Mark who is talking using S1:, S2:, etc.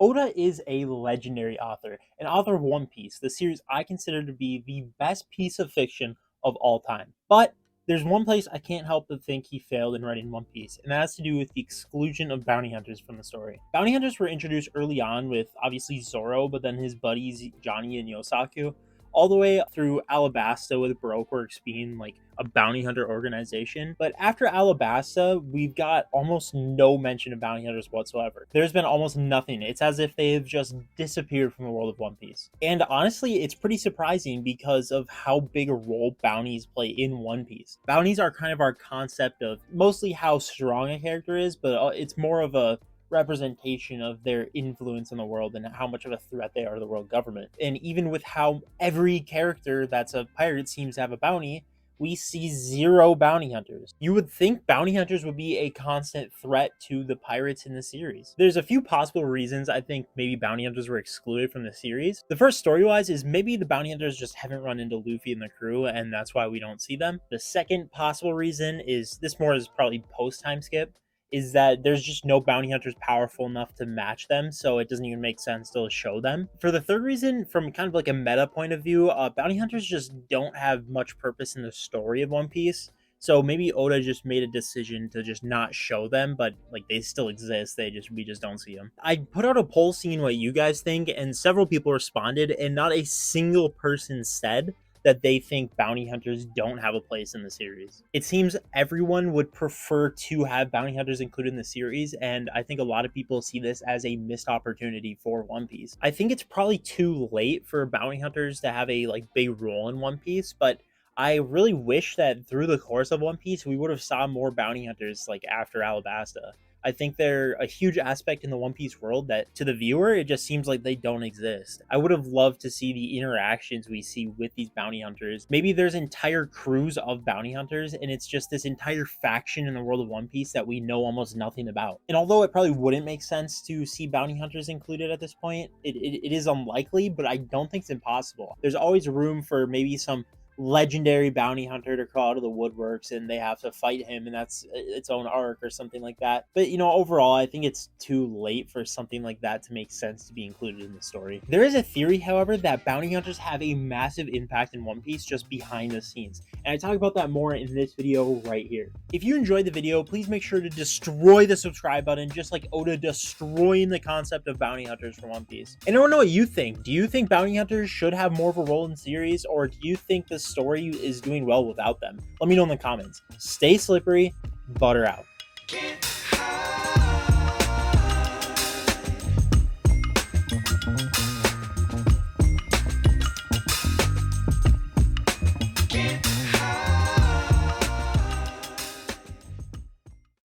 S1: Oda is a legendary author, an author of One Piece, the series I consider to be the best piece of fiction of all time. But there's one place I can't help but think he failed in writing One Piece, and that has to do with the exclusion of bounty hunters from the story. Bounty hunters were introduced early on with obviously Zoro, but then his buddies Johnny and Yosaku, all the way through Alabasta with Baroqueworks being like a bounty hunter organization. But after Alabasta, we've got almost no mention of bounty hunters whatsoever. There's been almost nothing. It's as if they've just disappeared from the world of One Piece. And honestly, it's pretty surprising because of how big a role bounties play in One Piece. Bounties are kind of our concept of mostly how strong a character is, but it's more of a representation of their influence in the world and how much of a threat they are to the world government. And even with how every character that's a pirate seems to have a bounty, we see zero bounty hunters. You would think bounty hunters would be a constant threat to the pirates in the series. There's a few possible reasons I think maybe bounty hunters were excluded from the series. The first, story-wise, is maybe the bounty hunters just haven't run into Luffy and the crew, and that's why we don't see them. The second possible reason is, this more is probably post-time skip, is that there's just no bounty hunters powerful enough to match them, so it doesn't even make sense to show them. For the third reason, from kind of like a meta point of view, bounty hunters just don't have much purpose in the story of One Piece. So maybe Oda just made a decision to just not show them, but like they still exist. We just don't see them. I put out a poll seeing what you guys think, and several people responded, and not a single person said that they think bounty hunters don't have a place in the series. It seems everyone would prefer to have bounty hunters included in the series, and I think a lot of people see this as a missed opportunity for One Piece. I think it's probably too late for bounty hunters to have a big role in One Piece, but I really wish that through the course of One Piece, we would have saw more bounty hunters after Alabasta. I think they're a huge aspect in the One Piece world that to the viewer, it just seems like they don't exist. I would have loved to see the interactions we see with these bounty hunters. Maybe there's entire crews of bounty hunters and it's just this entire faction in the world of One Piece that we know almost nothing about. And although it probably wouldn't make sense to see bounty hunters included at this point, it is unlikely, but I don't think it's impossible. There's always room for maybe some legendary bounty hunter to crawl out of the woodworks and they have to fight him, and that's its own arc or something like that. But overall, I think it's too late for something like that to make sense to be included in the story. There is a theory, however, that bounty hunters have a massive impact in One Piece just behind the scenes, and I talk about that more in this video right here. If you enjoyed the video, please make sure to destroy the subscribe button, just like Oda destroying the concept of bounty hunters for One Piece. And I don't know what you think. Do you think bounty hunters should have more of a role in the series, or do you think the story is doing well without them? Let me know in the comments. Stay slippery, butter out.